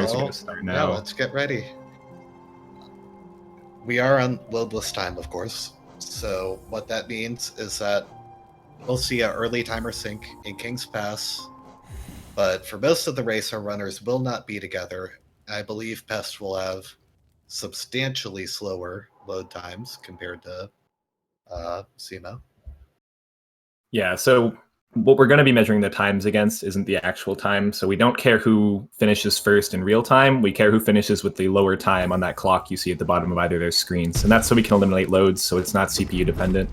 runners are going to start Yeah, now. let's get ready. We are on loadless time, of course. So what that means is that we'll see an early timer sync in King's Pass, but for most of the race, our runners will not be together. I believe Pest will have substantially slower load times compared to Simo. Yeah, so what we're going to be measuring the times against isn't the actual time, so we don't care who finishes first in real time. We care who finishes with the lower time on that clock you see at the bottom of either of their screens, and that's so we can eliminate loads, so it's not CPU dependent.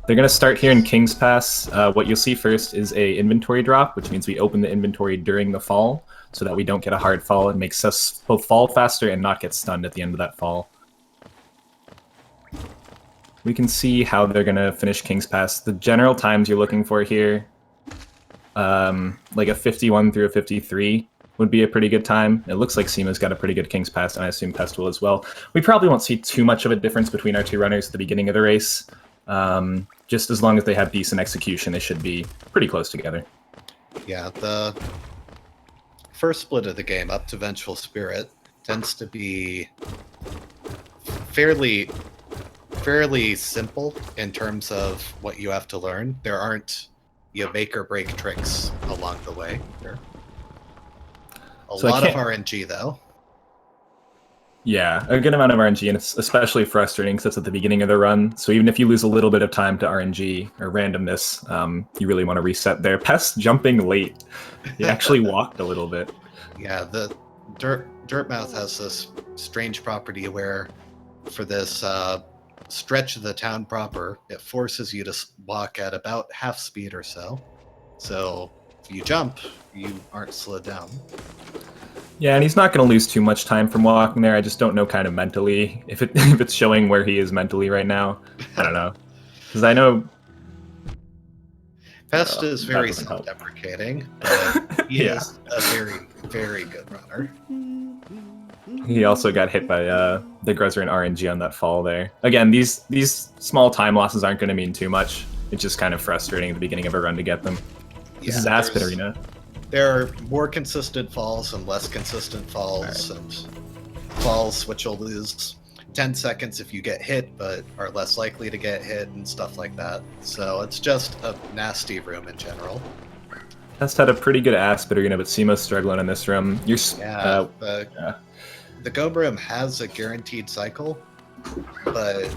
They're going to start here in King's Pass. What you'll see first is a inventory drop, which means we open the inventory during the fall, so that we don't get a hard fall. It makes us both fall faster and not get stunned at the end of that fall. We can see how they're going to finish King's Pass. The general times you're looking for here, like a 51 through a 53 would be a pretty good time. It looks like Simo's got a pretty good King's Pass, and I assume Pest will as well. We probably won't see too much of a difference between our two runners at the beginning of the race. Just as long as they have decent execution, they should be pretty close together. Yeah, the first split of the game up to Vengeful Spirit tends to be fairly simple in terms of what you have to learn. There aren't make or break tricks along the way here. A lot of RNG though. Yeah, a good amount of RNG, and it's especially frustrating because it's at the beginning of the run. So even if you lose a little bit of time to RNG or randomness, you really want to reset there. Pest jumping late. He actually walked a little bit. Yeah, the Dirtmouth has this strange property where for this stretch of the town proper, it forces you to walk at about half speed or so. So if you jump, you aren't slowed down. Yeah, and he's not going to lose too much time from walking there. I just don't know kind of mentally if it's showing where he is mentally right now. I don't know. Because I know... Pest is very self-deprecating, but he is a very, very good runner. He also got hit by the Gruzzer and RNG on that fall there. Again, these small time losses aren't going to mean too much. It's just kind of frustrating at the beginning of a run to get them. This is Aspen Arena. There are more consistent falls and less consistent falls, and falls which will lose 10 seconds if you get hit, but are less likely to get hit and stuff like that. So it's just a nasty room in general. Pest had a pretty good Aspen Arena, but Simo's struggling in this room. The Go Room has a guaranteed cycle, but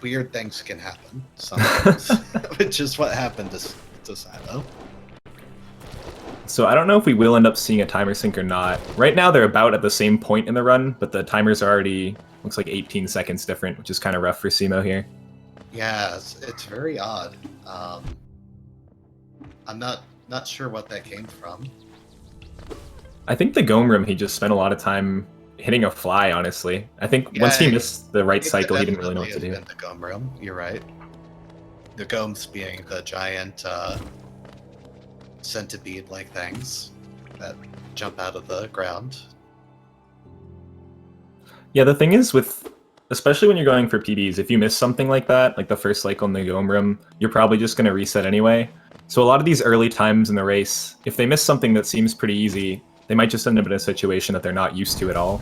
weird things can happen sometimes, which is what happened to Simo. So I don't know if we will end up seeing a timer sync or not. Right now they're about at the same point in the run, but the timers are already, looks like 18 seconds different, which is kind of rough for Simo here. Yeah, it's very odd. I'm not sure what that came from. I think the Gome Room, he just spent a lot of time hitting a fly, honestly. I think once he missed the right cycle, he didn't really know what to do. The Gome Room, you're right. The Gomes being the giant centipede-like things that jump out of the ground. Yeah, the thing is especially when you're going for PBs, if you miss something like that, like the first cycle in the Gome Room, you're probably just going to reset anyway. So a lot of these early times in the race, if they miss something that seems pretty easy, they might just end up in a situation that they're not used to at all.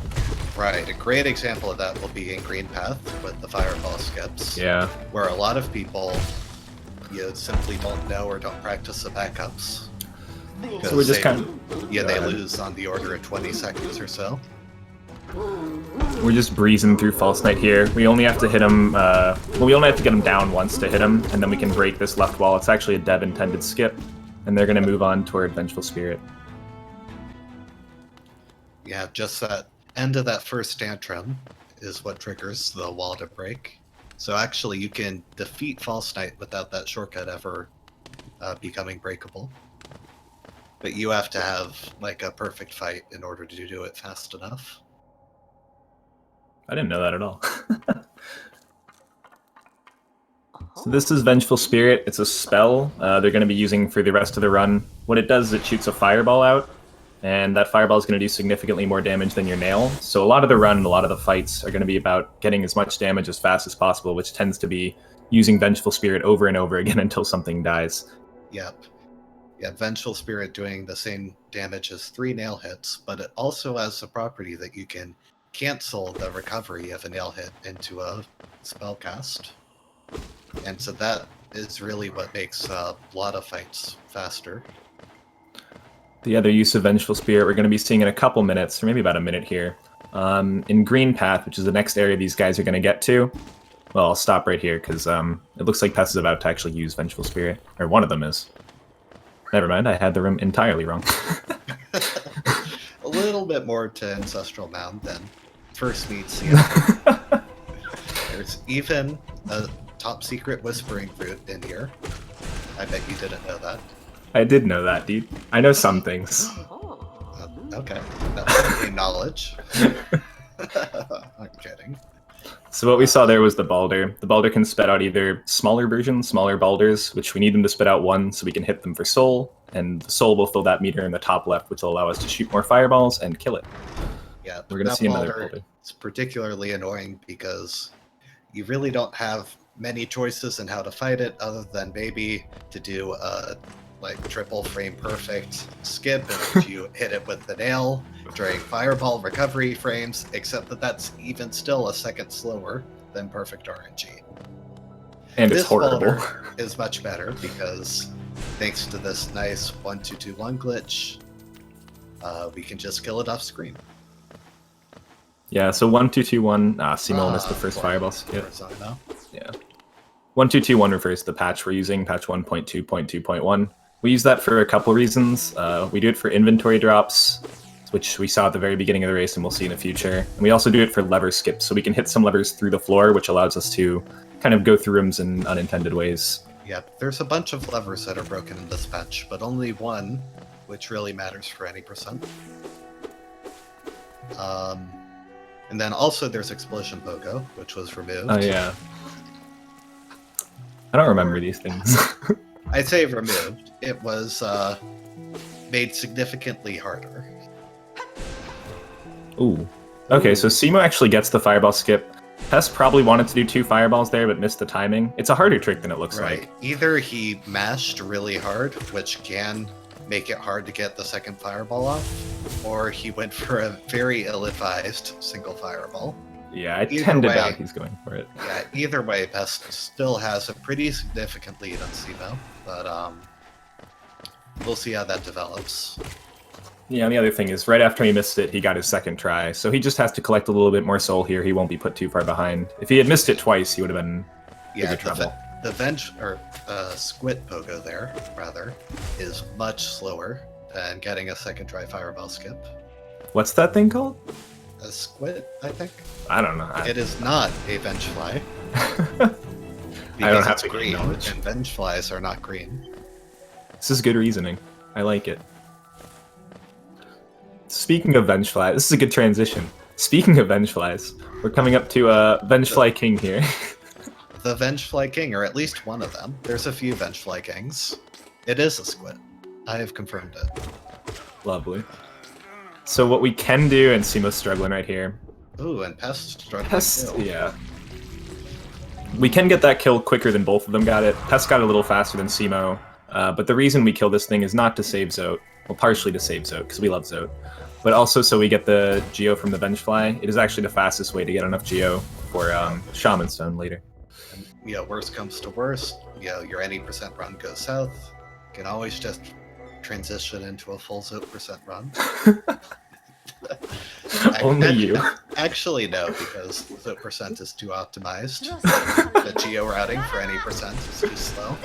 Right, a great example of that will be in Green Path with the fireball skips. Yeah. Where a lot of people simply don't know or don't practice the backups. So we're just they lose on the order of 20 seconds or so. We're just breezing through False Knight here. We only have to hit him, we only have to get him down once to hit him, and then we can break this left wall. It's actually a dev-intended skip, and they're going to move on toward Vengeful Spirit. Yeah, just that end of that first tantrum is what triggers the wall to break. So actually you can defeat False Knight without that shortcut ever becoming breakable. But you have to have like a perfect fight in order to do it fast enough. I didn't know that at all. So this is Vengeful Spirit. It's a spell they're going to be using for the rest of the run. What it does is it shoots a fireball out, and that fireball is going to do significantly more damage than your nail. So a lot of the run and a lot of the fights are going to be about getting as much damage as fast as possible, which tends to be using Vengeful Spirit over and over again until something dies. Yep. Yeah, Vengeful Spirit doing the same damage as 3 nail hits, but it also has a property that you can cancel the recovery of a nail hit into a spell cast. And so that is really what makes a lot of fights faster. The other use of Vengeful Spirit we're going to be seeing in a couple minutes, or maybe about a minute here. In Green Path, which is the next area these guys are going to get to. Well, I'll stop right here, because it looks like Pest is about to actually use Vengeful Spirit. Or one of them is. Never mind, I had the room entirely wrong. A little bit more to Ancestral Mound than first meets Simo. There's even a top secret Whispering Fruit in here. I bet you didn't know that. I did know that, dude. I know some things. Okay, that's knowledge. I'm kidding. So what we saw there was the Balder. The Balder can spit out either smaller versions, smaller Balders, which we need them to spit out one so we can hit them for soul, and the soul will fill that meter in the top left, which will allow us to shoot more fireballs and kill it. Yeah, we're going to see another Balder. It's particularly annoying because you really don't have many choices in how to fight it other than maybe to do a triple frame perfect skip if you hit it with the nail during fireball recovery frames, except that that's even still a second slower than perfect RNG. And it's horrible. Is much better because thanks to this nice 1-2-2-1 glitch, we can just kill it off screen. Yeah, so 1-2-2-1. Simo missed the first fireball skip. Yeah. 1-2-2-1 refers to the patch we're using, patch 1.2.2.1. We use that for a couple reasons. We do it for inventory drops, which we saw at the very beginning of the race and we'll see in the future. And we also do it for lever skips, so we can hit some levers through the floor, which allows us to kind of go through rooms in unintended ways. Yep, there's a bunch of levers that are broken in this patch, but only one, which really matters for any percent. And then also there's Explosion Pogo, which was removed. Oh yeah. I don't remember these things. I'd say removed. It was made significantly harder. Ooh. Okay, so Simo actually gets the fireball skip. Pest probably wanted to do 2 fireballs there, but missed the timing. It's a harder trick than it looks like. Either he mashed really hard, which can make it hard to get the second fireball off, or he went for a very ill-advised single fireball. Yeah, I tend to doubt he's going for it. Yeah, either way, Pest still has a pretty significant lead on Simo, but we'll see how that develops. Yeah, and the other thing is, right after he missed it, he got his second try, so he just has to collect a little bit more soul here. He won't be put too far behind. If he had missed it twice, he would have been in bigger trouble. The Squid Pogo there, rather, is much slower than getting a second try fireball skip. What's that thing called? A squid, I think. I don't know. It is not a Vengefly. I don't have to green, knowledge. And Vengeflies are not green. This is good reasoning. I like it. Speaking of Vengefly, this is a good transition. Speaking of Vengeflies, we're coming up to Vengefly King here. The Vengefly King, or at least one of them. There's a few Vengefly Kings. It is a squid. I have confirmed it. Lovely. So what we can do, and Simo's struggling right here. Ooh, and Pest struggling Pest, too. yeah. We can get that kill quicker than both of them got it. Pest got a little faster than Simo, but the reason we kill this thing is not to save Zote. Well, partially to save Zote, because we love Zote. But also so we get the Geo from the Vengefly. It is actually the fastest way to get enough Geo for Shaman Stone later. And, worst comes to worst, your any percent run goes south. You can always just transition into a full Zote percent run. Only you. Actually, no, because Zote percent is too optimized. The Geo routing for any percent is too slow.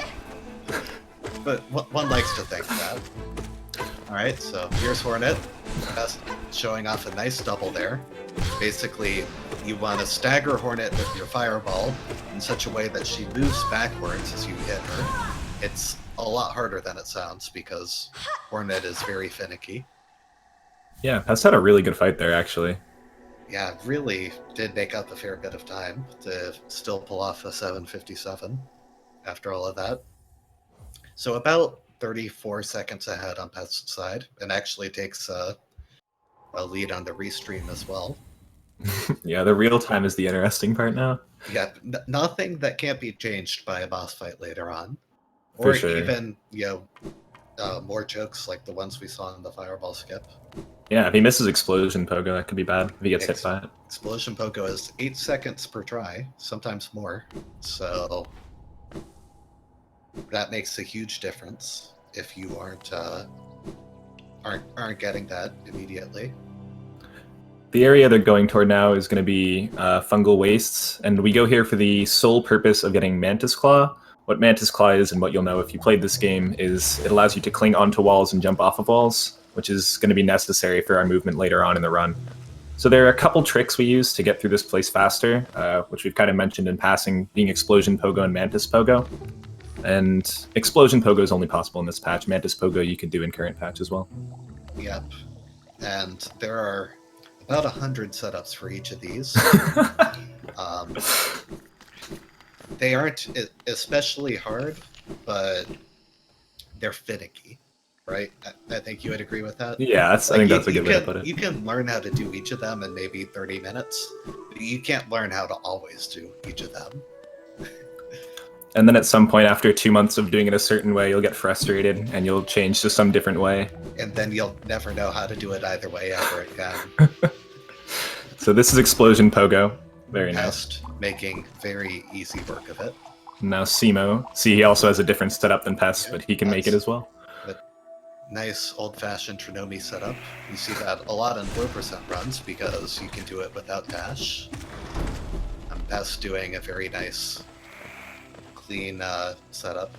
But one likes to think that. Alright, so here's Hornet. Pest showing off a nice double there. Basically, you want to stagger Hornet with your fireball in such a way that she moves backwards as you hit her. It's a lot harder than it sounds because Hornet is very finicky. Yeah, Pest had a really good fight there, actually. Yeah, really did make up a fair bit of time to still pull off a 757 after all of that. So about 34 seconds ahead on Pest's side, and actually takes a lead on the restream as well. Yeah, the real time is the interesting part now. Yeah, nothing that can't be changed by a boss fight later on. For Or sure. even, more jokes like the ones we saw in the Fireball skip. Yeah, if he misses Explosion Pogo, that could be bad if he gets hit by it. Explosion Pogo is 8 seconds per try, sometimes more. So that makes a huge difference if you aren't getting that immediately. The area they're going toward now is going to be Fungal Wastes, and we go here for the sole purpose of getting Mantis Claw. What Mantis Claw is, and what you'll know if you played this game, is it allows you to cling onto walls and jump off of walls, which is going to be necessary for our movement later on in the run. So there are a couple tricks we use to get through this place faster, which we've kind of mentioned in passing, being Explosion Pogo and Mantis Pogo. And Explosion Pogo is only possible in this patch. Mantis Pogo you can do in current patch as well. Yep. And there are about 100 setups for each of these. They aren't especially hard, but they're finicky, right? I think you would agree with that. Yeah, I think that's a good way to put it. You can learn how to do each of them in maybe 30 minutes. But you can't learn how to always do each of them. And then at some point after 2 months of doing it a certain way, you'll get frustrated and you'll change to some different way. And then you'll never know how to do it either way ever again. So this is Explosion Pogo. Very nice. Pest making very easy work of it. Now Simo. See, he also has a different setup than Pest, but he can make it as well. Nice old-fashioned Trinomi setup. You see that a lot in low percent runs because you can do it without dash. And Pest doing a very nice clean setup.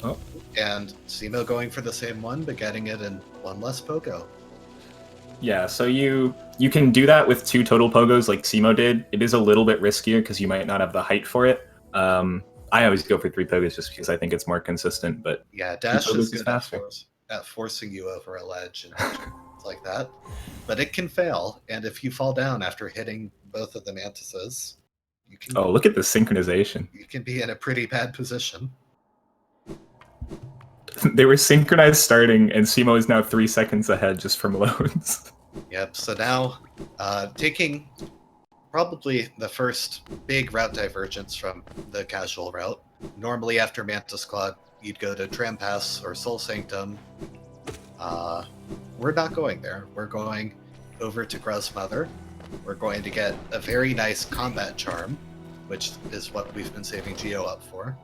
Oh. And Simo going for the same one, but getting it in one less Pogo. Yeah, so you can do that with 2 total Pogos like Simo did. It is a little bit riskier because you might not have the height for it. I always go for 3 Pogos just because I think it's more consistent, but yeah, dash is good faster at forcing you over a ledge and things like that. But it can fail, and if you fall down after hitting both of the Mantises, you can... Oh, look at the synchronization. You can be in a pretty bad position. They were synchronized starting, and Simo is now 3 seconds ahead just from loads. Yep, so now taking probably the first big route divergence from the casual route. Normally after Mantis Claw, you'd go to Tram Pass or Soul Sanctum. We're not going there. We're going over to Gruzmother. We're going to get a very nice combat charm, which is what we've been saving Geo up for.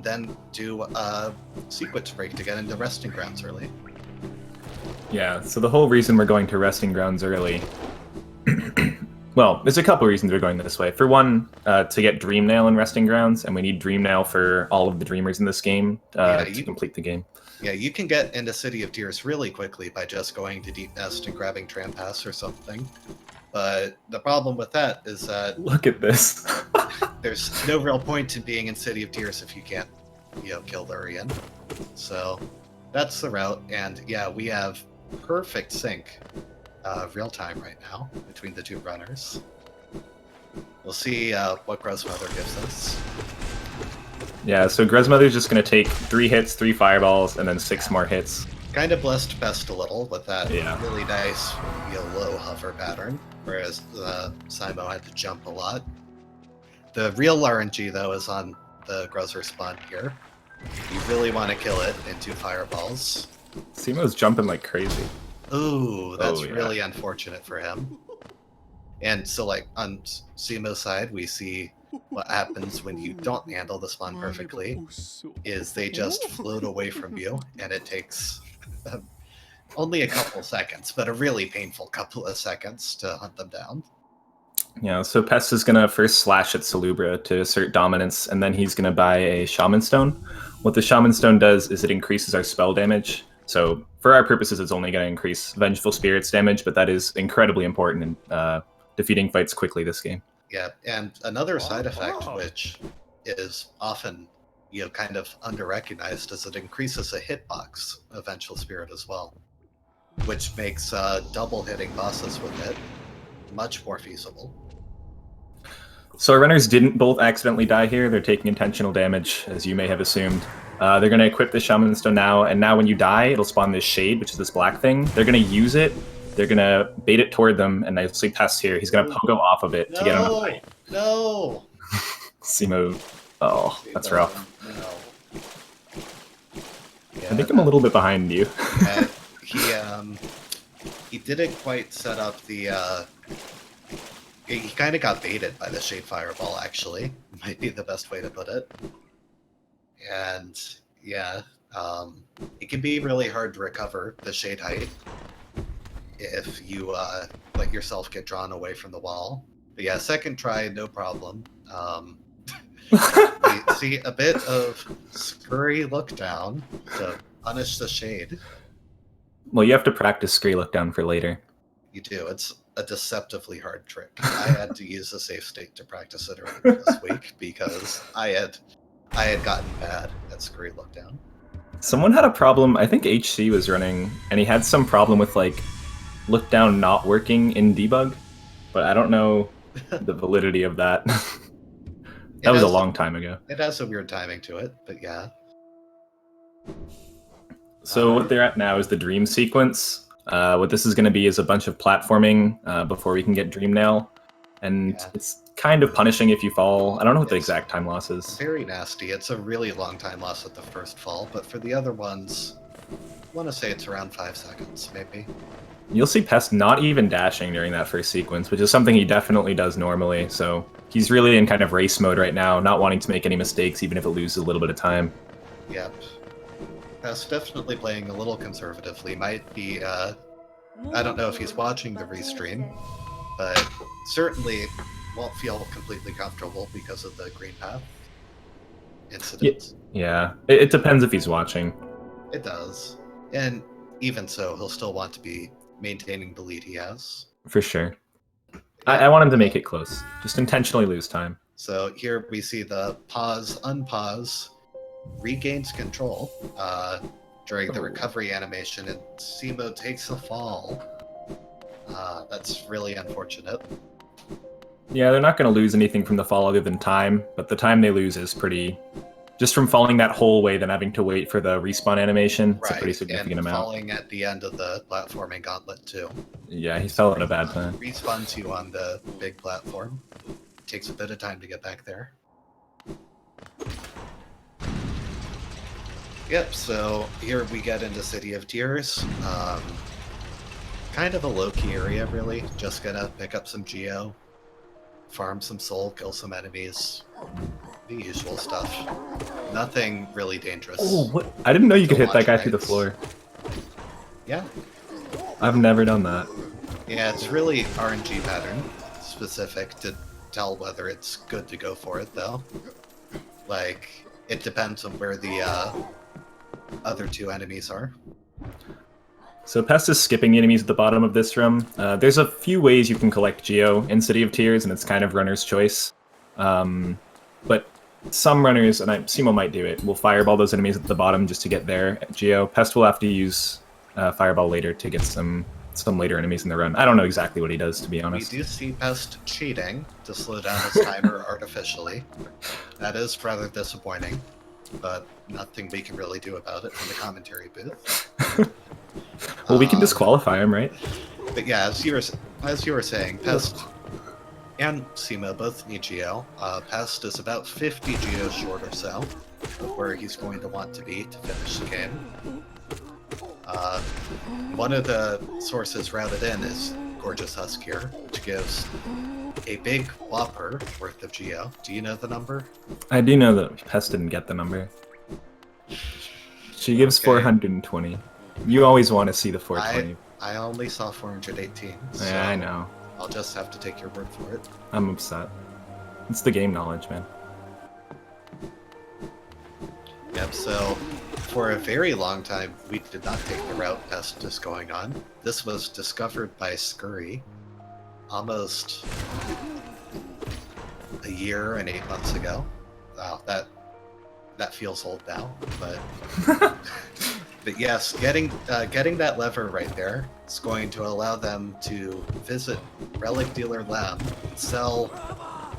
Then do a sequence break to get into Resting Grounds early. Yeah, so the whole reason we're going to Resting Grounds early... well, there's a couple reasons we're going this way. For one, to get Dream Nail in Resting Grounds, and we need Dream Nail for all of the Dreamers in this game to complete the game. Yeah, you can get into City of Tears really quickly by just going to Deep Nest and grabbing Tram Pass or something. But the problem with that is that... Look at this. There's no real point in being in City of Tears if you can't, kill Lurian. So that's the route, and yeah, we have perfect sync real time right now between the 2 runners. We'll see what Gruzmother gives us. Yeah, so Gruzmother's just going to take 3 hits, 3 fireballs, and then 6 more hits. Kind of blessed Pest a little with that Yeah. really nice low hover pattern, whereas Simo had to jump a lot. The real RNG, though, is on the Gruzzer spawn here. You really want to kill it in 2 fireballs. Simo's jumping like crazy. Ooh, that's yeah. really unfortunate for him. And so, like, on Simo's side, we see what happens when you don't handle the spawn perfectly, is they just float away from you, and it takes only a couple seconds, but a really painful couple of seconds to hunt them down. Yeah, so Pest is going to first slash at Salubra to assert dominance, and then he's going to buy a Shaman Stone. What the Shaman Stone does is it increases our spell damage. So for our purposes, it's only going to increase Vengeful Spirits damage, but that is incredibly important in defeating fights quickly this game. Yeah, and another side effect, which is often kind of under-recognized, is it increases a hitbox of Vengeful Spirit as well, which makes double hitting bosses with it much more feasible. So our runners didn't both accidentally die here. They're taking intentional damage, as you may have assumed. They're going to equip the Shaman Stone now, and now when you die, it'll spawn this shade, which is this black thing. They're going to use it. They're going to bait it toward them, and I see Pest here. He's going to pogo off of it to get on the fight. No! Simo. Oh, that's rough. Yeah, I think I'm a little bit behind you. He didn't quite set up the. He kind of got baited by the Shade Fireball. Actually, might be the best way to put it. And yeah, it can be really hard to recover the Shade Height if you let yourself get drawn away from the wall. But yeah, second try, no problem. We see a bit of scurry look down to punish the Shade. Well, you have to practice Scree Look Down for later. You do. It's a deceptively hard trick. I had to use a safe state to practice it earlier this week because I had gotten bad at Scurry Look Down. Someone had a problem, I think HC was running, and he had some problem with like Look Down not working in debug, but I don't know the validity of that. That was a long time ago. It has some weird timing to it, but yeah. So what they're at now is the dream sequence. What this is going to be is a bunch of platforming before we can get Dream Nail, and it's kind of punishing if you fall. I don't know what the exact time loss is. Very nasty. It's a really long time loss at the first fall, but for the other ones, I want to say it's around 5 seconds, maybe. You'll see Pest not even dashing during that first sequence, which is something he definitely does normally, so he's really in kind of race mode right now, not wanting to make any mistakes, even if it loses a little bit of time. Yep. Pest definitely playing a little conservatively. Might be, I don't know if he's watching the restream, but certainly won't feel completely comfortable because of the green path incident. Yeah, it depends if he's watching. It does. And even so, he'll still want to be maintaining the lead he has. For sure. I want him to make it close. Just intentionally lose time. So here we see the pause, unpause, regains control during the recovery animation, and Simo takes a fall. That's really unfortunate. Yeah, they're not going to lose anything from the fall other than time, but the time they lose is pretty... Just from falling that whole way, then having to wait for the respawn animation, it's a pretty significant amount. Falling at the end of the platforming gauntlet, too. Yeah, he fell at a bad time. Respawns you on the big platform. Takes a bit of time to get back there. Yep, so here we get into City of Tears. Kind of a low-key area, really. Just gonna pick up some Geo, farm some soul, kill some enemies. The usual stuff. Nothing really dangerous. Oh, what? I didn't know you could hit that guy through the floor. Yeah. I've never done that. Yeah, it's really RNG pattern specific to tell whether it's good to go for it, though. Like, it depends on where the other two enemies are. So Pest is skipping the enemies at the bottom of this room. There's a few ways you can collect Geo in City of Tears, and it's kind of runner's choice. But some runners, and Simo might do it, will fireball those enemies at the bottom just to get their Geo. Pest will have to use fireball later to get some later enemies in the run. I don't know exactly what he does, to be honest. We do see Pest cheating to slow down his timer artificially. That is rather disappointing, but nothing we can really do about it from the commentary booth. Well, we can disqualify him, right? But yeah, as you were saying, Pest and Simo both need Geo. Pest is about 50 Geo short or so of where he's going to want to be to finish the game. One of the sources routed in is Gorgeous Husk here, which gives a big whopper worth of Geo. Do you know the number? I do know that Pest didn't get the number. She gives 420. You always want to see the 420. I only saw 418. So yeah, I know. I'll just have to take your word for it. I'm upset. It's the game knowledge, man. Yep, so for a very long time, we did not take the route Pest is going on. This was discovered by Scurry almost a year and 8 months ago. Wow, that feels old now, but but yes, getting that lever right there is going to allow them to visit Relic Dealer Lab, sell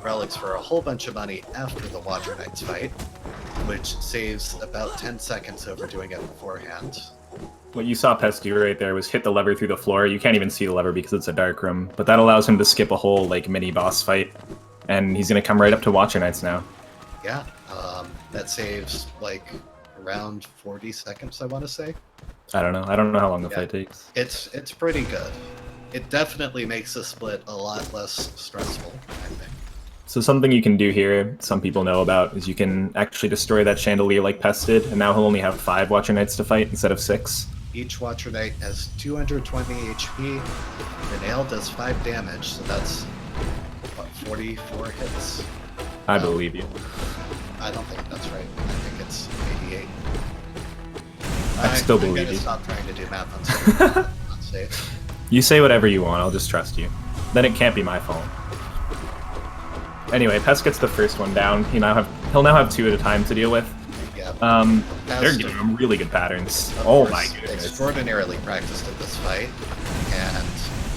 relics for a whole bunch of money after the Water Knights fight, which saves about 10 seconds over doing it beforehand. What you saw Pest do right there was hit the lever through the floor. You can't even see the lever because it's a dark room, but that allows him to skip a whole like mini boss fight, and he's gonna come right up to Watcher Knights now. Yeah, that saves like around 40 seconds, I want to say. I don't know. I don't know how long the fight takes. It's pretty good. It definitely makes the split a lot less stressful, I think. So something you can do here, some people know about, is you can actually destroy that chandelier like Pest did, and now he'll only have 5 Watcher Knights to fight instead of 6. Each Watcher Knight has 220 HP. The nail does 5 damage, so that's, what, 44 hits? I believe you. I don't think that's right. I think it's 88. I still believe you. Stop trying to do math on safe. You say whatever you want, I'll just trust you. Then it can't be my fault. Anyway, Pest gets the first one down. He'll now have 2 at a time to deal with. Yeah. They're giving him really good patterns. Oh my goodness. Extraordinarily practiced at this fight, and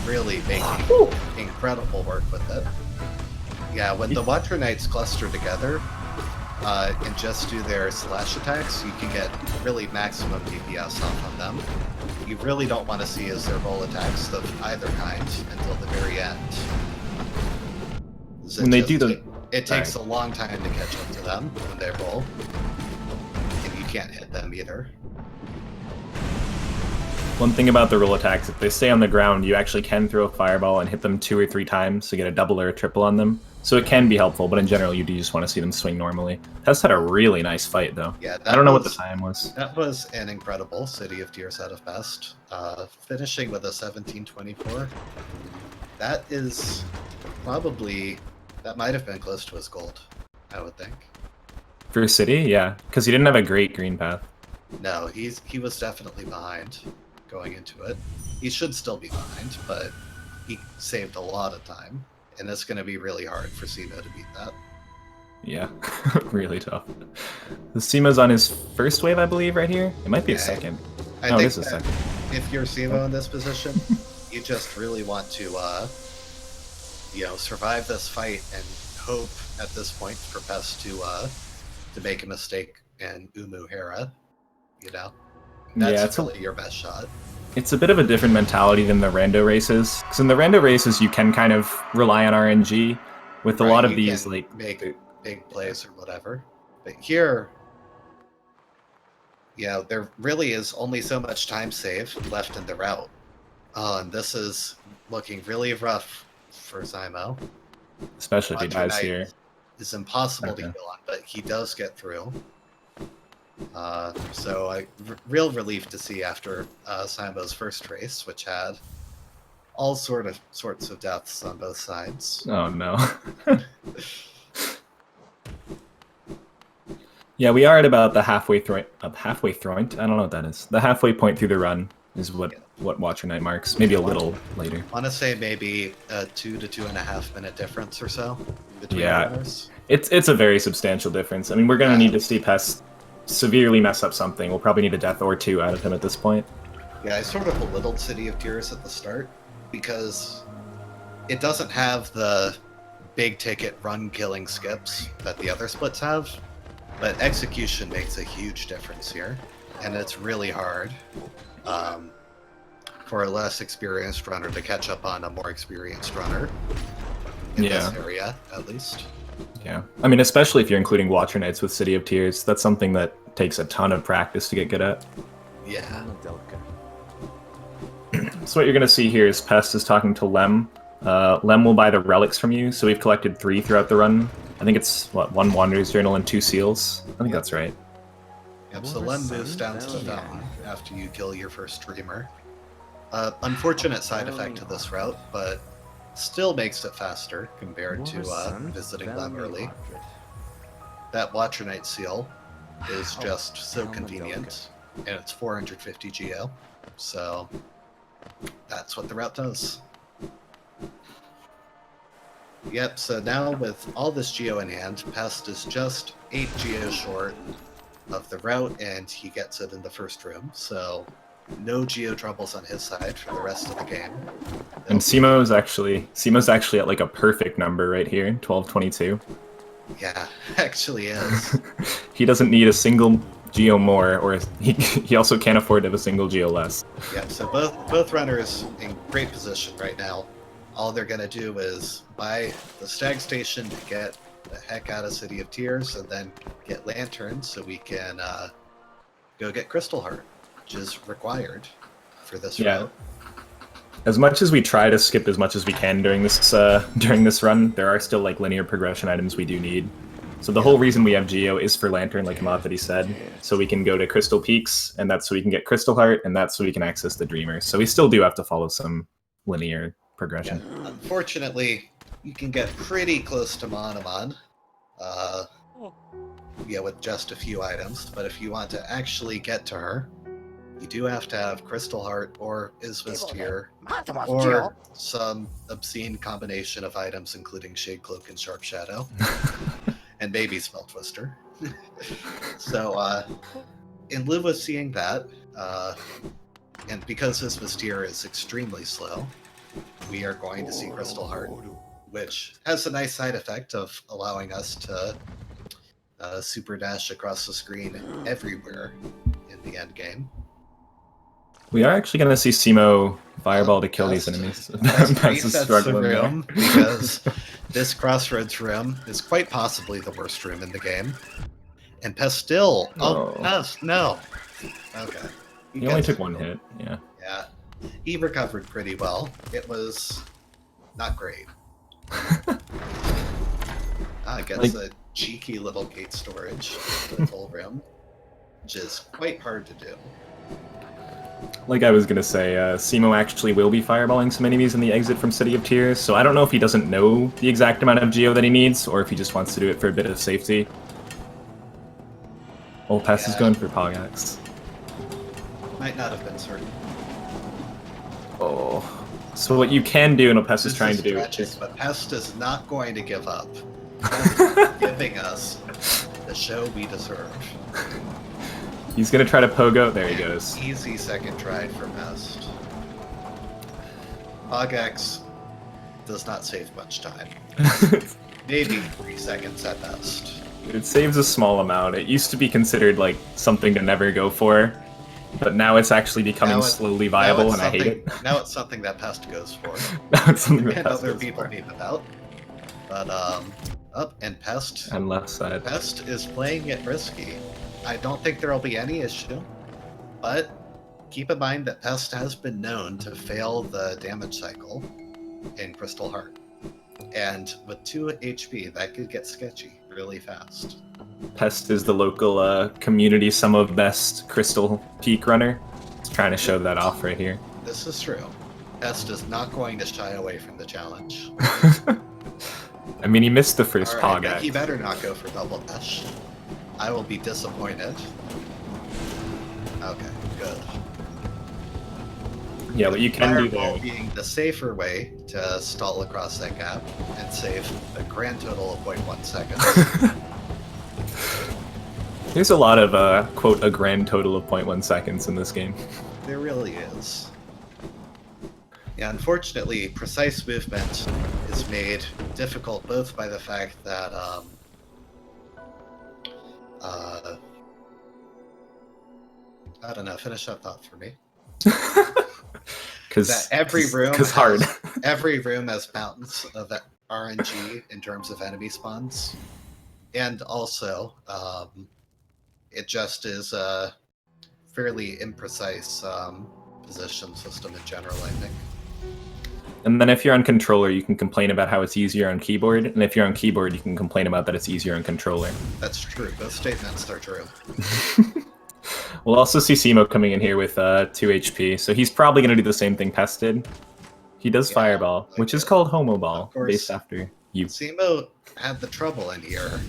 really making incredible work with it. Yeah, when the Watcher Knights cluster together and just do their slash attacks, you can get really maximum DPS off of them. What you really don't want to see is their roll attacks of either kind until the very end. When they do the... It takes a long time to catch up to them when they roll. And you can't hit them either. One thing about the roll attacks, if they stay on the ground, you actually can throw a fireball and hit them 2 or 3 times to get a double or a triple on them. So it can be helpful, but in general, you do just want to see them swing normally. Pest had a really nice fight, though. Yeah, I don't know what the time was. That was an incredible City of Tears out of Pest. Finishing with a 1724. That is probably... That might have been close to his gold, I would think. For City, yeah, because he didn't have a great green path. No, he was definitely behind going into it. He should still be behind, but he saved a lot of time, and it's going to be really hard for Simo to beat that. Yeah, really tough. The Simo's on his first wave, I believe, right here. It might be a second. I think it is a second. If you're Simo in this position, you just really want to, survive this fight and hope at this point for Pest to make a mistake and Umu Hera. That's really your best shot. It's a bit of a different mentality than the rando races. Because in the rando races, you can kind of rely on RNG with a lot of these, like... make big plays or whatever. But here, there really is only so much time saved left in the route. And this is looking really rough for Simo. Especially if he dies here. It's impossible to kill on, but he does get through. Real relief to see after Simo's first race, which had all sorts of deaths on both sides. Oh no. Yeah, we are at about the halfway point. I don't know what that is. The halfway point through the run is what Watcher Knight marks. Maybe a little later. I want to say maybe a 2 to 2.5 minute difference or so between runners. It's a very substantial difference. I mean, we're gonna need to see Pest severely mess up something. We'll probably need a death or 2 out of him at this point. Yeah, I sort of belittled City of Tears at the start because it doesn't have the big ticket run killing skips that the other splits have, but execution makes a huge difference here, and it's really hard for a less experienced runner to catch up on a more experienced runner in this area, at least. Yeah, I mean, especially if you're including Watcher Knights with City of Tears, that's something that takes a ton of practice to get good at. Yeah. So what you're going to see here is Pest is talking to Lem. Lem will buy the relics from you, so we've collected 3 throughout the run. I think it's, 1 Wanderer's Journal and 2 seals? I think that's right. Yep, so Lem moves down to the fountain after you kill your first Dreamer. Unfortunate side effect to this route, but still makes it faster compared to visiting Lem early. That Watcher Knight seal is just so convenient, and it's 450 GL, so that's what the route does. Yep, so now with all this Geo in hand, Pest is just 8 Geo short of the route, and he gets it in the first room, so no Geo troubles on his side for the rest of the game. And Simo's actually at like a perfect number right here, 1222. Yeah, actually is. He doesn't need a single Geo more, or he also can't afford to have a single Geo less. Yeah, so both runners in great position right now. All they're going to do is buy the Stag Station to get the heck out of City of Tears, and then get Lanterns so we can go get Crystal Heart, which is required for this Yeah. route. As much as we try to skip as much as we can during this run, there are still like linear progression items we do need. So the whole reason we have Geo is for Lantern, like Hamathadi said, so we can go to Crystal Peaks, and that's so we can get Crystal Heart, and that's so we can access the Dreamer. So we still do have to follow some linear progression. Yeah. Unfortunately, you can get pretty close to Monomon, with just a few items, but if you want to actually get to her, you do have to have Crystal Heart or Isva's Tear, or some obscene combination of items, including Shade Cloak and Sharp Shadow, and maybe Spell Twister. So, in lieu of seeing that, and because Isva's Tear is extremely slow, we are going to see Crystal Heart, which has a nice side effect of allowing us to super dash across the screen everywhere in the end game. We are actually going to see Simo Fireball to kill these enemies. Pest is struggling the room because this Crossroads room is quite possibly the worst room in the game. And Pest still... Pest, no! Okay. He only took one hit, yeah. Yeah. He recovered pretty well. It was not great. Gets a cheeky little gate storage for the full room, which is quite hard to do. Like I was gonna say, Simo actually will be fireballing some enemies in the exit from City of Tears, so I don't know if he doesn't know the exact amount of Geo that he needs, or if he just wants to do it for a bit of safety. Old Pest is going for Pogax. Might not have been certain. Oh. So what you can do, and what Pest is trying to do... But Pest is not going to give up. Pest is giving us the show we deserve. He's gonna try to pogo. There he goes. Easy second try for Pest. Pogax does not save much time. Maybe 3 seconds at best. It saves a small amount. It used to be considered like something to never go for, but now it's actually becoming slowly viable, and I hate it. Now it's something that Pest goes for. Now it's something that and Pest other goes people for. need about. But up and Pest. And left side. Pest is playing it risky. I don't think there'll be any issue, but keep in mind that Pest has been known to fail the damage cycle in Crystal Heart. And with 2 HP, that could get sketchy really fast. Pest is the local community sum of best Crystal Peak runner. It's trying to show that off right here. This is true. Pest is not going to shy away from the challenge. I mean, he missed the first Pogax. He better not go for double dash. I will be disappointed. Okay, good. Yeah, what you can do Fireball there... being the safer way to stall across that gap and save a grand total of 0.1 seconds. There's a lot of, quote, a grand total of 0.1 seconds in this game. There really is. Yeah, unfortunately, precise movement is made difficult both by the fact that, I don't know, finish that thought for me. Because every room hard. Every room has mountains of RNG in terms of enemy spawns. And also, it just is a fairly imprecise position system in general, I think. And then if you're on controller, you can complain about how it's easier on keyboard, and if you're on keyboard, you can complain about that it's easier on controller. That's true. Both statements are true. We'll also see Simo coming in here with 2 HP, so he's probably going to do the same thing Pest did. He does Fireball, which is called Homo Ball, based after you. Simo had the trouble in here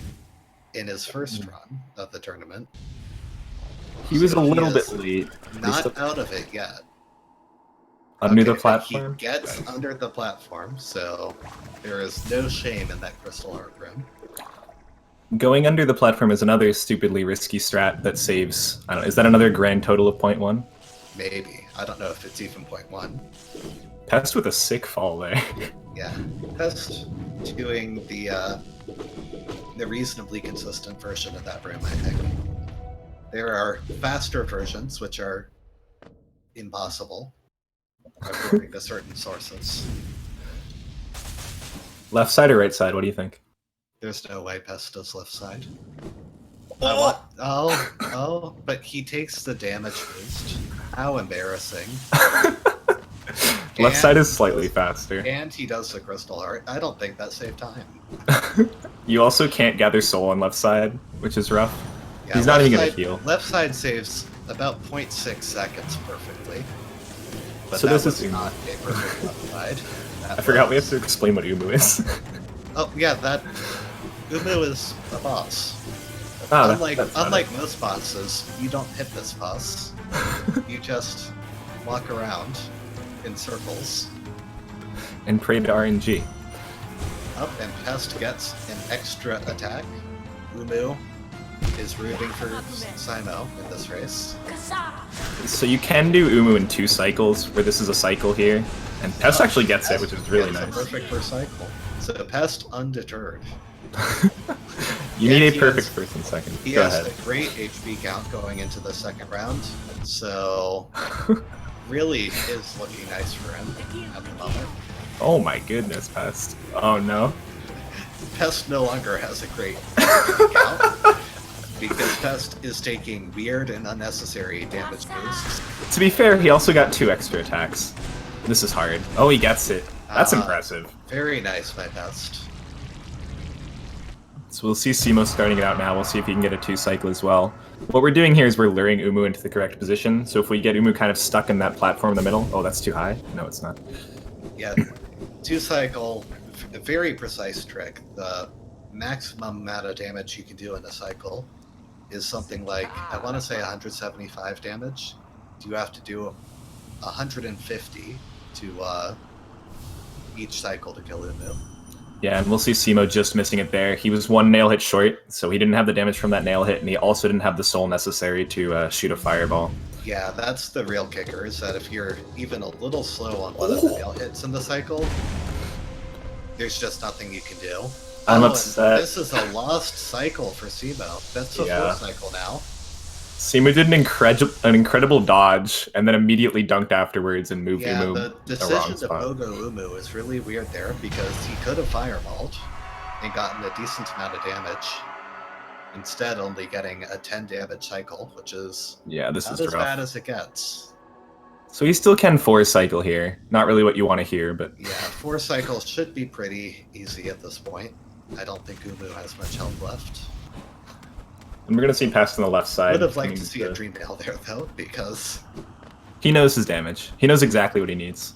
in his first run of the tournament. He was a little bit late. Not out of it yet. Under the platform? He gets under the platform, so there is no shame in that Crystal Heart room. Going under the platform is another stupidly risky strat that saves... I don't know, is that another grand total of 0.1? Maybe. I don't know if it's even 0.1. Pest with a sick fall there. Yeah. Pest doing the reasonably consistent version of that room, I think. There are faster versions, which are impossible, according to certain sources. Left side or right side? What do you think? There's no way Pest does left side. Oh, but he takes the damage boost. How embarrassing. Left side is slightly faster. And he does the Crystal Heart. I don't think that saved time. You also can't gather soul on left side, which is rough. Yeah, he's not even going to heal. Left side saves about 0.6 seconds perfectly. But so that this was is not a perfect left side. I forgot we have to explain what Umu is. Oh, yeah, Umu is a boss. Unlike most bosses, you don't hit this boss. You just walk around in circles. And pray to RNG. Up, and Pest gets an extra attack. Umu is rooting for Simo in this race. So you can do Umu in 2 cycles, where this is a cycle here. And Pest actually gets it, which is really nice. Perfect for cycle. So Pest undeterred. You need a perfect first and second. He has a great HP count going into the second round, so really is looking nice for him at the moment. Oh my goodness, Pest. Oh no. Pest no longer has a great HP count because Pest is taking weird and unnecessary damage boosts. To be fair, he also got 2 extra attacks. This is hard. Oh, he gets it. That's impressive. Very nice by Pest. So we'll see Simo starting it out now. We'll see if he can get a 2 cycle as well. What we're doing here is we're luring Umu into the correct position. So if we get Umu kind of stuck in that platform in the middle... Oh, that's too high? No, it's not. Yeah, 2 cycle, a very precise trick. The maximum amount of damage you can do in a cycle is something like, I want to say 175 damage. You have to do 150 to each cycle to kill Umu. Yeah, and we'll see Simo just missing it there. He was 1 nail hit short, so he didn't have the damage from that nail hit, and he also didn't have the soul necessary to shoot a fireball. Yeah, that's the real kicker, is that if you're even a little slow on one of the nail hits in the cycle, there's just nothing you can do. I'm upset. This is a lost cycle for Simo. That's the 4th cycle now. Simo did an incredible dodge, and then immediately dunked afterwards and moved Umu the decision to pogo Umu is really weird there, because he could have fireballed and gotten a decent amount of damage. Instead, only getting a 10 damage cycle, which is not as bad as it gets. So he still can 4 cycle here. Not really what you want to hear, but... Yeah, 4 cycles should be pretty easy at this point. I don't think Umu has much health left. And we're going to see Pest on the left side. Would have liked to see a Dream Nail there, though, because... He knows his damage. He knows exactly what he needs.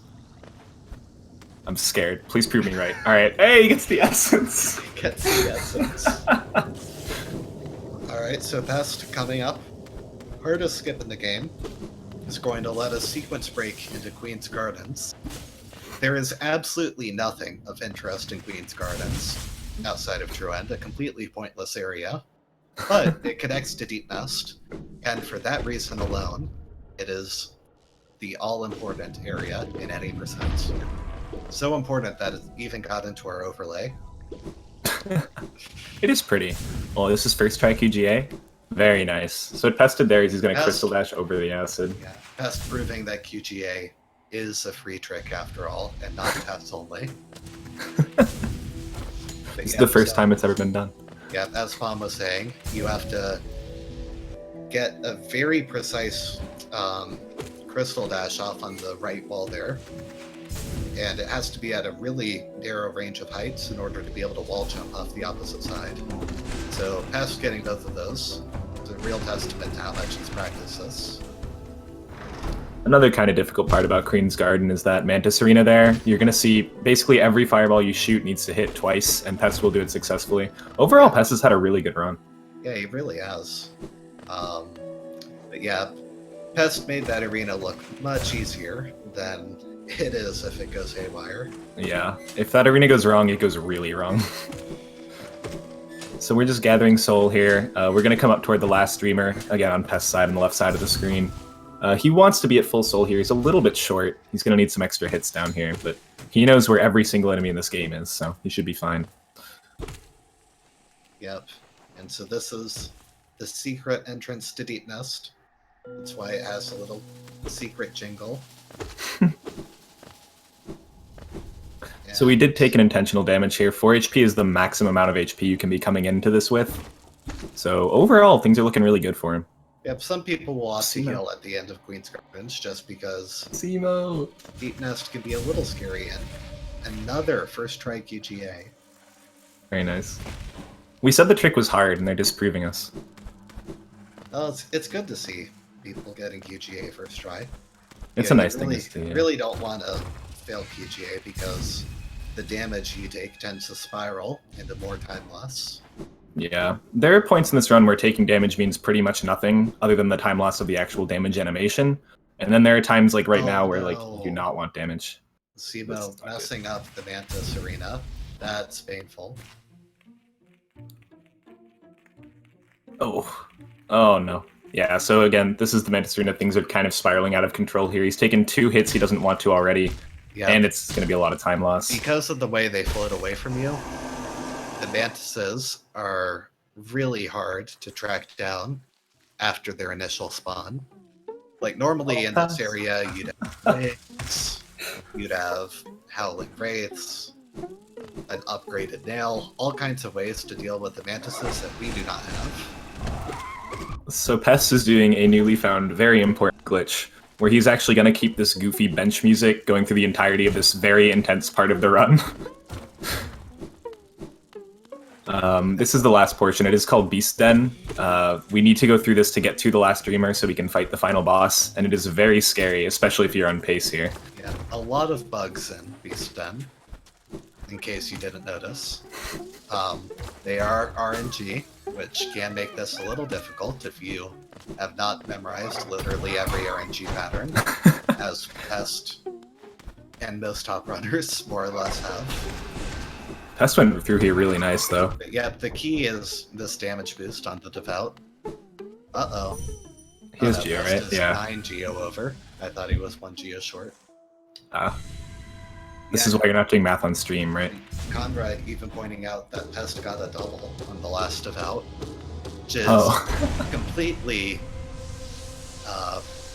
I'm scared. Please prove me right. Alright. Hey, he gets the essence! He gets the essence. Alright, so Pest coming up. Hardest skip in the game is going to let a sequence break into Queen's Gardens. There is absolutely nothing of interest in Queen's Gardens outside of True End, a completely pointless area. But it connects to Deep Nest, and for that reason alone, it is the all-important area in any percent. So important that it even got into our overlay. It is pretty. Oh, this is first try QGA? Very nice. So it pested there, he's going to Crystal Dash over the acid. Yeah, Pest proving that QGA is a free trick after all, and not Pest only. It's the first time it's ever been done. Yeah, as Pom was saying, you have to get a very precise Crystal Dash off on the right wall there. And it has to be at a really narrow range of heights in order to be able to wall jump off the opposite side. So Pest getting both of those is a real testament to how much he's practiced this. Another kind of difficult part about Queen's Garden is that Mantis Arena there, you're going to see basically every fireball you shoot needs to hit twice, and Pest will do it successfully. Overall, Pest has had a really good run. Yeah, he really has. But yeah, Pest made that arena look much easier than it is if it goes haywire. Yeah, if that arena goes wrong, it goes really wrong. So we're just gathering soul here. We're going to come up toward the last streamer, again on Pest's side on the left side of the screen. He wants to be at full soul here. He's a little bit short. He's going to need some extra hits down here, but he knows where every single enemy in this game is, so he should be fine. Yep. And so this is the secret entrance to Deep Nest. That's why it has a little secret jingle. So we did take an intentional damage here. 4 HP is the maximum amount of HP you can be coming into this with. So overall, things are looking really good for him. Yep, some people will opt to Simo. heal at the end of Queen's Gardens just because Simo. Deep Nest can be a little scary, and another first try QGA. Very nice. We said the trick was hard, and they're disproving us. Oh, it's good to see people getting QGA first try. It's You a know, nice you thing really, to see. Yeah. really don't want to fail QGA because the damage you take tends to spiral into more time loss. Yeah, there are points in this run where taking damage means pretty much nothing other than the time loss of the actual damage animation. And then there are times like right now where like you do not want damage. Simo messing up the Mantis arena. That's painful. Oh. Oh no. Yeah, so again, this is the Mantis arena. Things are kind of spiraling out of control here. He's taken 2 hits he doesn't want to already. Yeah. And it's going to be a lot of time loss. Because of the way they float away from you, the Mantises are really hard to track down after their initial spawn. Like normally in this area, you'd have wigs, you'd have howling wraiths, an upgraded nail, all kinds of ways to deal with the Mantises that we do not have. So Pest is doing a newly found very important glitch where he's actually going to keep this goofy bench music going through the entirety of this very intense part of the run. This is the last portion. It is called Beast Den. We need to go through this to get to the last Dreamer so we can fight the final boss, and it is very scary, especially if you're on pace here. Yeah, a lot of bugs in Beast Den, in case you didn't notice. They are RNG, which can make this a little difficult if you have not memorized literally every RNG pattern, as Pest and most top runners more or less have. Pest went through here really nice, though. But yeah, the key is this damage boost on the Devout. Uh-oh. He has no, Geo, Pest right? is Yeah. 9 Geo over. I thought he was 1 Geo short. This is why you're not doing math on stream, right? Conrad even pointing out that Pest got a double on the last Devout, which is completely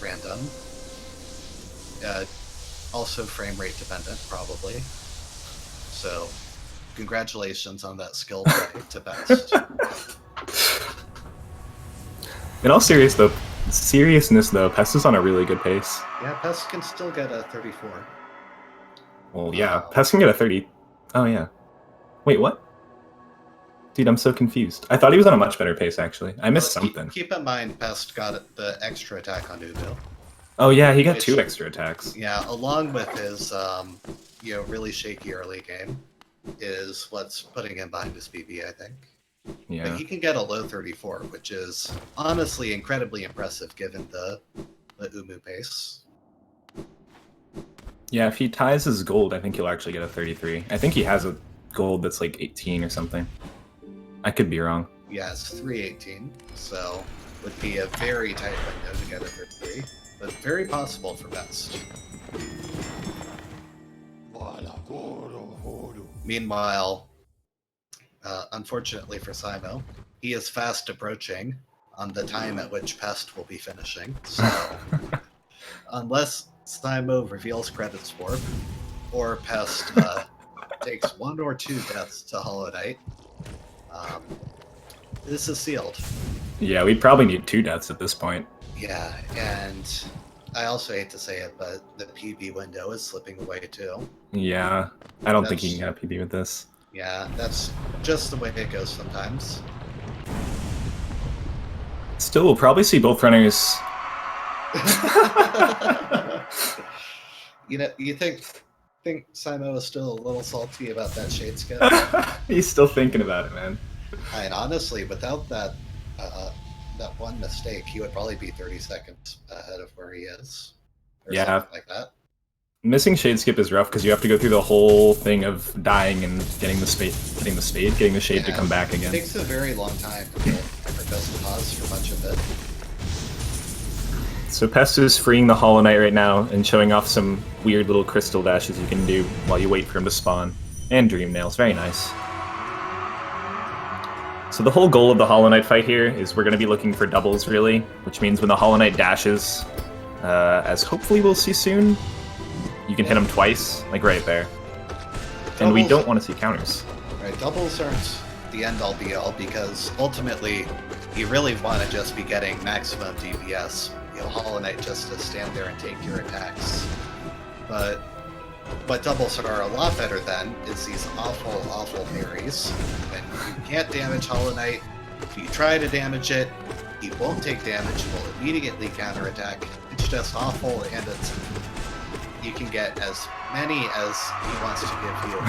random. Also frame rate dependent, probably. So, congratulations on that skill play to Pest. In all seriousness, though, Pest is on a really good pace. Yeah, Pest can still get a 34. Well, yeah, Pest can get a 30. Oh, yeah. Wait, what? Dude, I'm so confused. I thought he was on a much better pace, actually. I missed something. Keep in mind, Pest got the extra attack on Ubu. Oh, yeah, he got 2 extra attacks. Yeah, along with his, really shaky early game, is what's putting him behind his PB, I think. Yeah. But he can get a low 34, which is honestly incredibly impressive given the Umu pace. Yeah, if he ties his gold, I think he'll actually get a 33. I think he has a gold that's like 18 or something. I could be wrong. Yeah, it's 318, so would be a very tight window to get a 33, but very possible for Pest. Meanwhile, unfortunately for Simo, he is fast approaching on the time at which Pest will be finishing, so unless Simo reveals credit swap, or Pest takes 1 or 2 deaths to Hollow Knight, this is sealed. Yeah, we'd probably need 2 deaths at this point. Yeah, and I also hate to say it, but the PB window is slipping away too. Yeah, I don't think he can get a PB with this. Yeah, that's just the way it goes sometimes. Still, we'll probably see both runners. You think Simo is still a little salty about that shade skip? He's still thinking about it, man. And honestly, without that one mistake, he would probably be 30 seconds ahead of where he is. Or Yeah. something like that. Missing shade skip is rough because you have to go through the whole thing of dying and getting the shade to come back It again. takes a very long time for Pest to pause for much of it. So Pest is freeing the Hollow Knight right now and showing off some weird little crystal dashes you can do while you wait for him to spawn. And Dream Nails, very nice. So the whole goal of the Hollow Knight fight here is we're going to be looking for doubles, really, which means when the Hollow Knight dashes, as hopefully we'll see soon, you can hit him twice, like right there. And we don't want to see counters. Right, doubles aren't the end-all be-all because ultimately you really want to just be getting maximum DPS. Hollow Knight just to stand there and take your attacks. But what doubles are a lot better than is these awful parries. When you can't damage Hollow Knight, if you try to damage it, he won't take damage, he will immediately counterattack. It's just awful, and you can get as many as he wants to give you.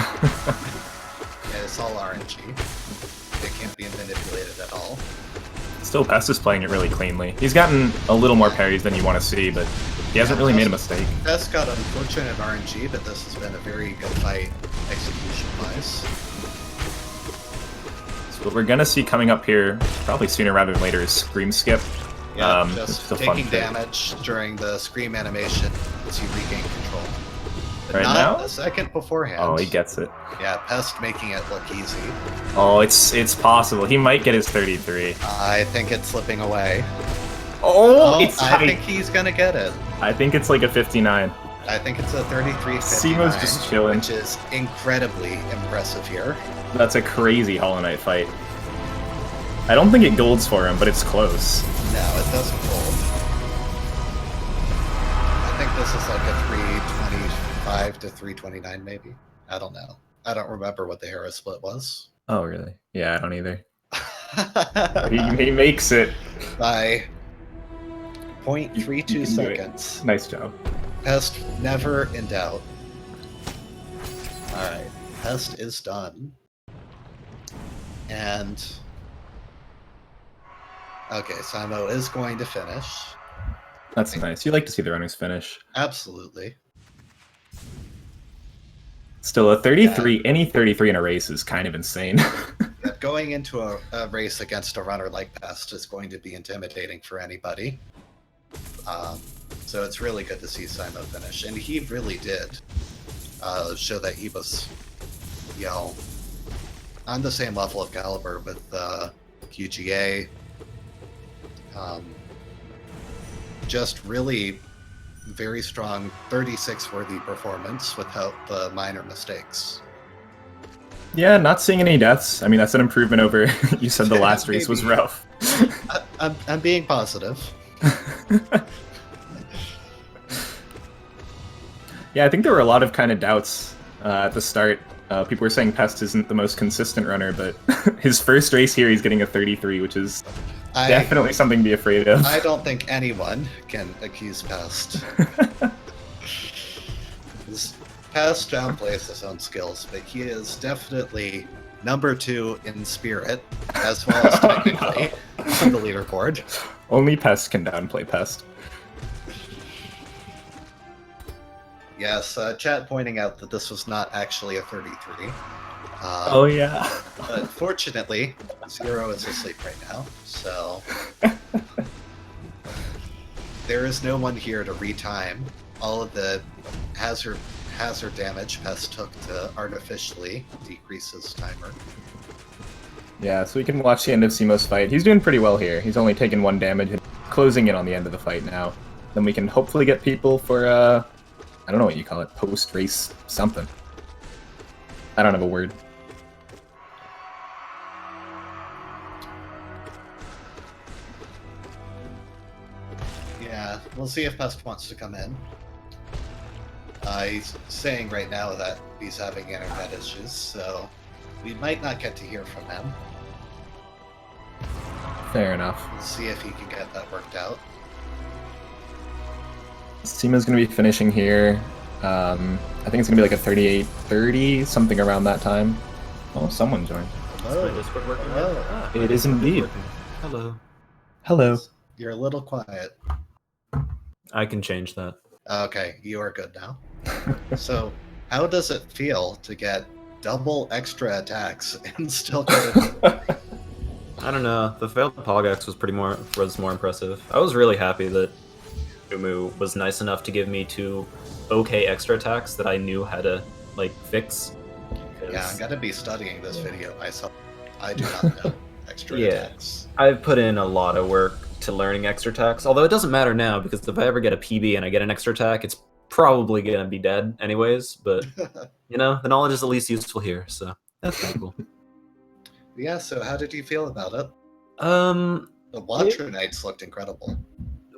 It's all RNG. It can't be manipulated at all. Still, Pest is playing it really cleanly. He's gotten a little more parries than you want to see, but he hasn't really made a mistake. Pest got unfortunate RNG, but this has been a very good fight execution-wise. So what we're going to see coming up here, probably sooner rather than later, is Scream Skip. Yeah, just taking damage during the Scream animation as you regain control. But right not now? a second beforehand. Oh, he gets it. Yeah, Pest making it look easy. Oh, it's possible. He might get his 33. I think it's slipping away. Oh, it's I tight. think he's gonna get it. I think it's like a 59. I think it's a 33-59, Simo's just chilling. which is incredibly impressive here. That's a crazy Hollow Knight fight. I don't think it golds for him, but it's close. No, it doesn't hold. I think this is like a 325 to 329 maybe. I don't know. I don't remember what the hero split was. Oh, really? Yeah, I don't either. he makes it. By You 0.32 can do it. seconds. Nice job. Pest never in doubt. Alright, Pest is done. And... okay, Simo is going to finish. That's nice. You like to see the runners finish. Absolutely. Still, a 33, any 33 in a race is kind of insane. Going into a race against a runner like Pest is going to be intimidating for anybody. So it's really good to see Simo finish. And he really did show that he was, you know, on the same level of caliber with QGA. Just really very strong 36 worthy performance without the minor mistakes. Yeah, not seeing any deaths. I mean, that's an improvement over, you said the last race was rough. I'm being positive. Yeah, I think there were a lot of kind of doubts at the start. People were saying Pest isn't the most consistent runner, but his first race here, he's getting a 33, which is definitely something to be afraid of. I don't think anyone can accuse Pest. Pest downplays his own skills, but he is definitely number 2 in spirit, as well as technically on the leaderboard. Only Pest can downplay Pest. Yes, chat pointing out that this was not actually a 33. Oh yeah. But fortunately, Zero is asleep right now, so there is no one here to retime all of the hazard damage Pest took to artificially decrease his timer. Yeah, so we can watch the end of Simo's fight. He's doing pretty well here. He's only taken 1 damage and closing in on the end of the fight now. Then we can hopefully get people for, I don't know what you call it, post-race something. I don't have a word. Yeah, we'll see if Pest wants to come in. He's saying right now that he's having internet issues, so we might not get to hear from him. Fair enough. We'll see if he can get that worked out. Simo's going to be finishing here. I think it's going to be like a 38-30, something around that time. Oh, someone joined. Hello. Discord working? Hello. Ah, It is indeed. Hello. Hello. You're a little quiet. I can change that. Okay, you are good now. So, how does it feel to get double extra attacks and still get it? I don't know. The failed Pogax was more impressive. I was really happy that Umu was nice enough to give me 2 okay extra attacks that I knew how to like fix. Yeah, I'm gonna be studying this video myself. I do not know extra attacks. I've put in a lot of work to learning extra attacks, although it doesn't matter now because if I ever get a PB and I get an extra attack, it's probably gonna be dead anyways, but you know, the knowledge is at least useful here, so that's kind of cool. Yeah, so how did you feel about it? The Watcher Knights looked incredible.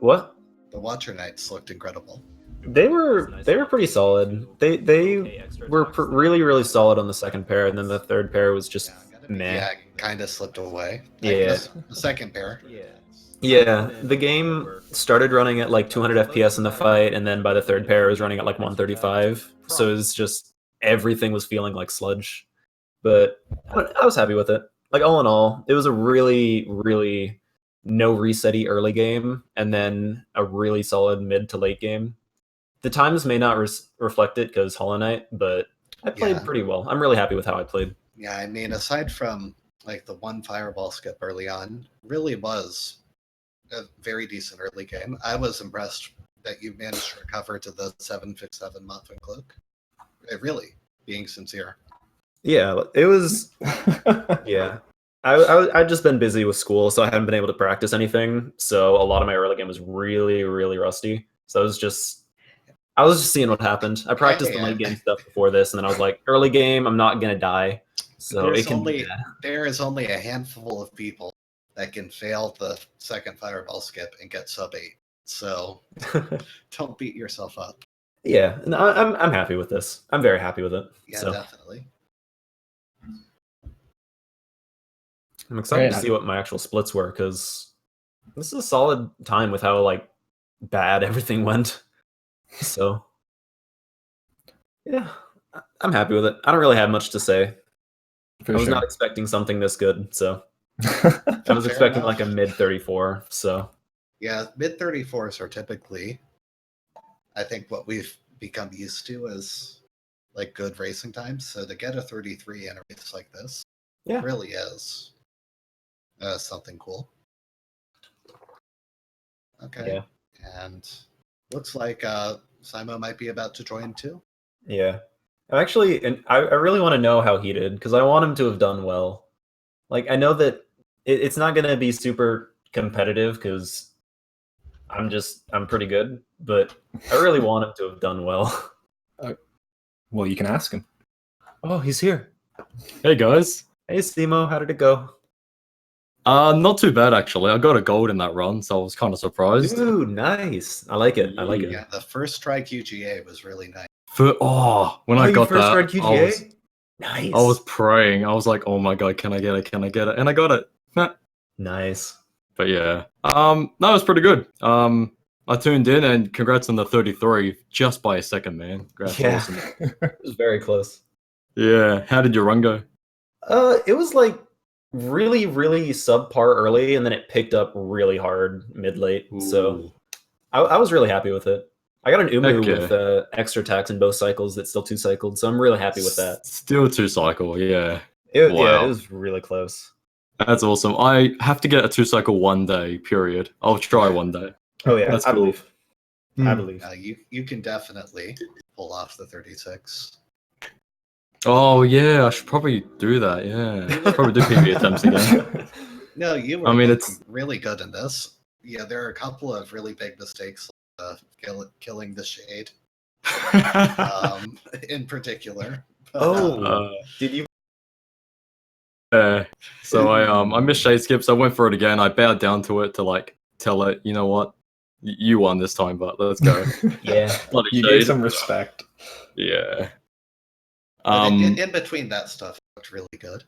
What? The Watcher Knights looked incredible. They were pretty solid. They were really solid on the second pair, and then the third pair was just meh. Yeah, kind of slipped away. Yeah. The second pair. Yeah, the game started running at like 200 FPS in the fight, and then by the third pair it was running at like 135. So it was just everything was feeling like sludge. But I was happy with it. Like all in all, it was a really no resetty early game, and then a really solid mid to late game. The times may not reflect it because Hollow Knight, but I played pretty well. I'm really happy with how I played. Yeah, I mean, aside from like the one fireball skip early on, really was a very decent early game. I was impressed that you managed to recover to the 757 Mothman Cloak. Really, being sincere. Yeah, it was. Yeah, I'd just been busy with school, so I hadn't been able to practice anything. So a lot of my early game was really rusty. So I was just seeing what happened. I practiced the late game stuff before this, and then I was like, early game, I'm not gonna die. So there is only a handful of people that can fail the second fireball skip and get sub 8. So don't beat yourself up. Yeah, and I'm happy with this. I'm very happy with it. Yeah, so. definitely. I'm excited to see what my actual splits were, because this is a solid time with how like bad everything went. So yeah, I'm happy with it. I don't really have much to say. I was not expecting something this good, so I was expecting like a mid 34. So yeah, mid 34s are typically, I think, what we've become used to as like good racing times. So to get a 33 in a race like this, really is something cool. Okay. Yeah. And looks like Simo might be about to join too. Yeah. And I really want to know how he did, because I want him to have done well. Like, I know that it's not going to be super competitive because I'm pretty good, but I really want him to have done well. Well, you can ask him. Oh, he's here. Hey guys. Hey Simo, how did it go? Not too bad actually. I got a gold in that run, so I was kind of surprised. Ooh, nice. I like it. Yeah, the first try QGA was really nice. When I got that, first tried QGA? Nice. I was praying. I was like, "Oh my god, can I get it? Can I get it?" And I got it. Nice. But yeah, no, it was pretty good. I tuned in, and congrats on the 33, just by a second, man. Congrats, awesome. It was very close. Yeah, how did your run go? It was like really subpar early, and then it picked up really hard mid-late. So I was really happy with it. I got an Umu with extra attacks in both cycles that's still 2-cycled, so I'm really happy with that. Still 2-cycle, yeah. Yeah, it was really close. That's awesome. I have to get a 2-cycle one day, period. I'll try one day. Oh yeah, that's I cool. believe. I believe. You can definitely pull off the 36. Oh yeah, I should probably do that. Yeah, I should probably do PB attempts again. No, you were it's really good in this. Yeah, there are a couple of really big mistakes, killing the shade, in particular. Did you? So I missed shade skips. I went for it again. I bowed down to it to like tell it, you know what, you won this time, but let's go. Yeah, you gave some respect. Yeah. In between that stuff, it looked really good.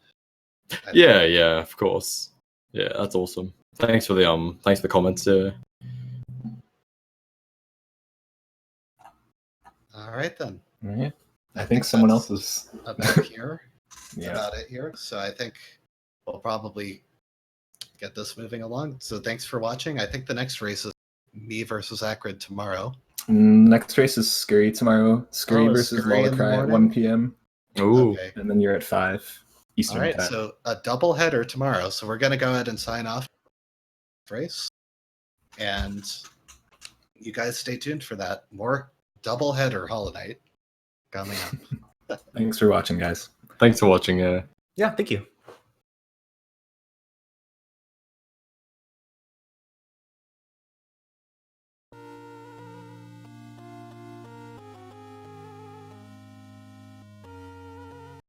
Yeah, of course. Yeah, that's awesome. Thanks for the comments. All right then. Yeah. I think someone else is about here. Yeah. About it here. So I think we'll probably get this moving along. So thanks for watching. I think the next race is me versus Acrid tomorrow. Next race is Scurry tomorrow. Scurry versus Lolacry at 1 p.m. Ooh. Okay. And then you're at 5 Eastern. All right, time. so a double header tomorrow. So we're going to go ahead and sign off race. And you guys stay tuned for that. More double header Hollow Knight coming up. Thanks for watching, guys. Thanks for watching. Yeah, thank you.